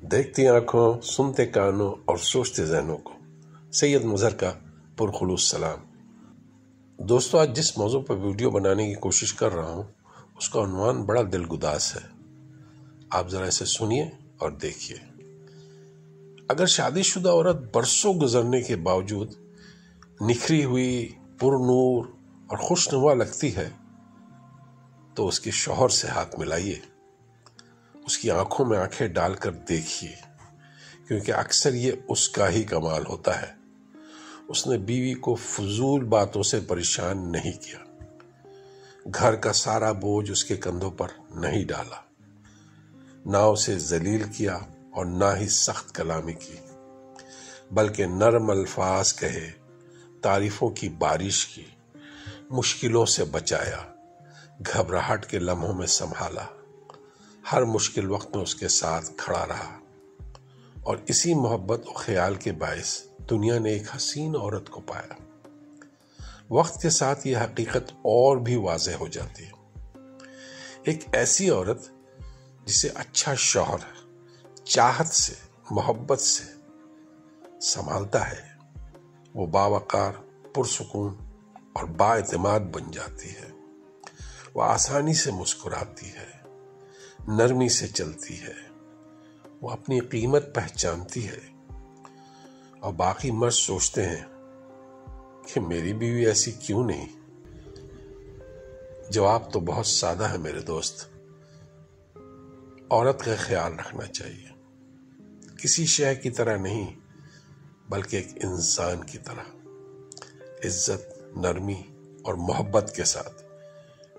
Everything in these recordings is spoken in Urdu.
دیکھتی آنکھوں، سنتے کانوں اور سوچتے ذہنوں کو سید مظہر کا پرخلوص سلام۔ دوستو، آج جس موضوع پر ویڈیو بنانے کی کوشش کر رہا ہوں اس کا عنوان بڑا دلگداز ہے۔ آپ ذرا اسے سنیے اور دیکھیے۔ اگر شادی شدہ عورت برسوں گزرنے کے باوجود نکھری ہوئی، پر نور اور خوشنما لگتی ہے تو اس کے شوہر سے ہاتھ ملائیے، اس کی آنکھوں میں آنکھیں ڈال کر دیکھیے، کیونکہ اکثر یہ اس کا ہی کمال ہوتا ہے۔ اس نے بیوی کو فضول باتوں سے پریشان نہیں کیا، گھر کا سارا بوجھ اس کے کندھوں پر نہیں ڈالا، نہ اسے ذلیل کیا اور نہ ہی سخت کلامی کی، بلکہ نرم الفاظ کہے، تعریفوں کی بارش کی، مشکلوں سے بچایا، گھبراہٹ کے لمحوں میں سنبھالا، ہر مشکل وقت میں اس کے ساتھ کھڑا رہا، اور اسی محبت و خیال کے باعث دنیا نے ایک حسین عورت کو پایا۔ وقت کے ساتھ یہ حقیقت اور بھی واضح ہو جاتی ہے۔ ایک ایسی عورت جسے اچھا شوہر چاہت سے، محبت سے سنبھالتا ہے، وہ باوقار، پرسکون اور بااعتماد بن جاتی ہے۔ وہ آسانی سے مسکراتی ہے، نرمی سے چلتی ہے، وہ اپنی قیمت پہچانتی ہے، اور باقی مرد سوچتے ہیں کہ میری بیوی ایسی کیوں نہیں؟ جواب تو بہت سادہ ہے میرے دوست۔ عورت کا خیال رکھنا چاہیے، کسی شے کی طرح نہیں بلکہ ایک انسان کی طرح، عزت، نرمی اور محبت کے ساتھ،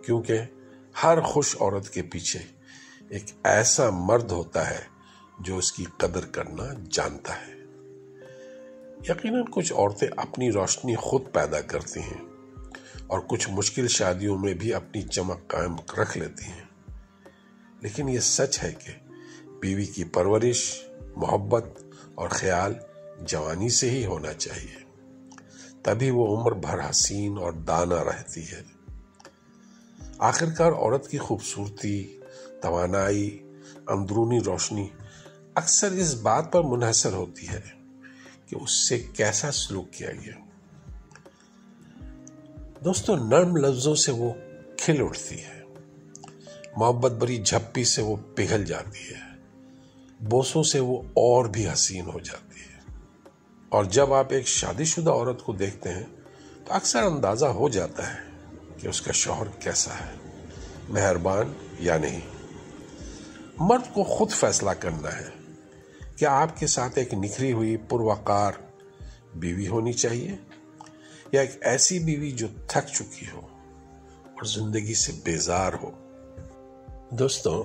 کیونکہ ہر خوش عورت کے پیچھے ایک ایسا مرد ہوتا ہے جو اس کی قدر کرنا جانتا ہے۔ یقیناً کچھ عورتیں اپنی روشنی خود پیدا کرتی ہیں اور کچھ مشکل شادیوں میں بھی اپنی چمک قائم رکھ لیتی ہیں، لیکن یہ سچ ہے کہ بیوی کی پرورش، محبت اور خیال جوانی سے ہی ہونا چاہیے، تبھی وہ عمر بھر حسین اور دانا رہتی ہے۔ آخرکار عورت کی خوبصورتی، توانائی، اندرونی روشنی اکثر اس بات پر منحصر ہوتی ہے کہ اس سے کیسا سلوک کیا گیا۔ دوستو، نرم لفظوں سے وہ کھل اٹھتی ہے، محبت بھری جھپی سے وہ پگھل جاتی ہے، بوسوں سے وہ اور بھی حسین ہو جاتی ہے۔ اور جب آپ ایک شادی شدہ عورت کو دیکھتے ہیں تو اکثر اندازہ ہو جاتا ہے کہ اس کا شوہر کیسا ہے، مہربان یا نہیں۔ مرد کو خود فیصلہ کرنا ہے کہ آپ کے ساتھ ایک نکھری ہوئی، پروقار بیوی ہونی چاہیے یا ایک ایسی بیوی جو تھک چکی ہو اور زندگی سے بیزار ہو۔ دوستو،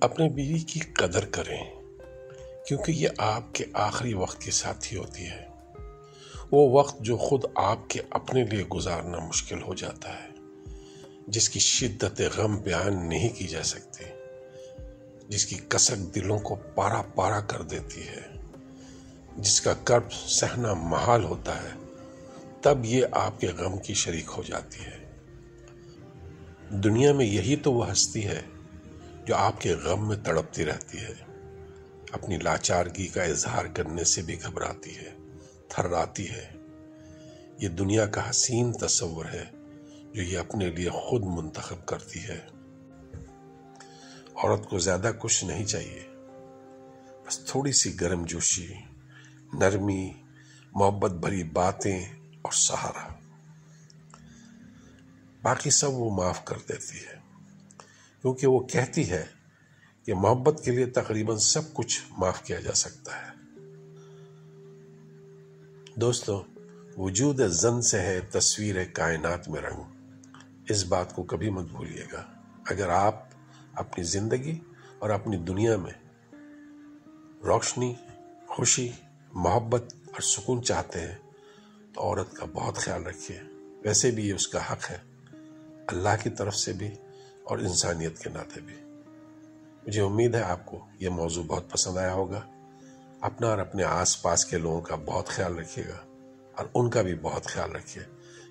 اپنے بیوی کی قدر کریں، کیونکہ یہ آپ کے آخری وقت کے ساتھی ہوتی ہے، وہ وقت جو خود آپ کے اپنے لیے گزارنا مشکل ہو جاتا ہے، جس کی شدت غم بیان نہیں کی جا سکتی، جس کی کسک دلوں کو پارا پارا کر دیتی ہے، جس کا کرب سہنا محال ہوتا ہے، تب یہ آپ کے غم کی شریک ہو جاتی ہے۔ دنیا میں یہی تو وہ ہستی ہے جو آپ کے غم میں تڑپتی رہتی ہے، اپنی لاچارگی کا اظہار کرنے سے بھی گھبراتی ہے، تھراتی ہے۔ یہ دنیا کا حسین تصور ہے جو یہ اپنے لیے خود منتخب کرتی ہے۔ عورت کو زیادہ کچھ نہیں چاہیے، بس تھوڑی سی گرم جوشی، نرمی، محبت بھری باتیں اور سہارا، باقی سب وہ معاف کر دیتی ہے، کیونکہ وہ کہتی ہے کہ محبت کے لیے تقریباً سب کچھ معاف کیا جا سکتا ہے۔ دوستو، وجود زن سے ہے تصویر کائنات میں رنگ، اس بات کو کبھی مت بھولیے گا۔ اگر آپ اپنی زندگی اور اپنی دنیا میں روشنی، خوشی، محبت اور سکون چاہتے ہیں تو عورت کا بہت خیال رکھیے۔ ویسے بھی یہ اس کا حق ہے، اللہ کی طرف سے بھی اور انسانیت کے ناطے بھی۔ مجھے امید ہے آپ کو یہ موضوع بہت پسند آیا ہوگا۔ اپنا اور اپنے آس پاس کے لوگوں کا بہت خیال رکھیے گا، اور ان کا بھی بہت خیال رکھیے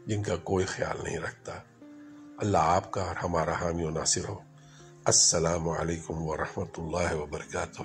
جن کا کوئی خیال نہیں رکھتا۔ اللہ آپ کا اور ہمارا حامی و ناصر ہو۔ السلام علیکم ورحمۃ اللہ وبرکاتہ۔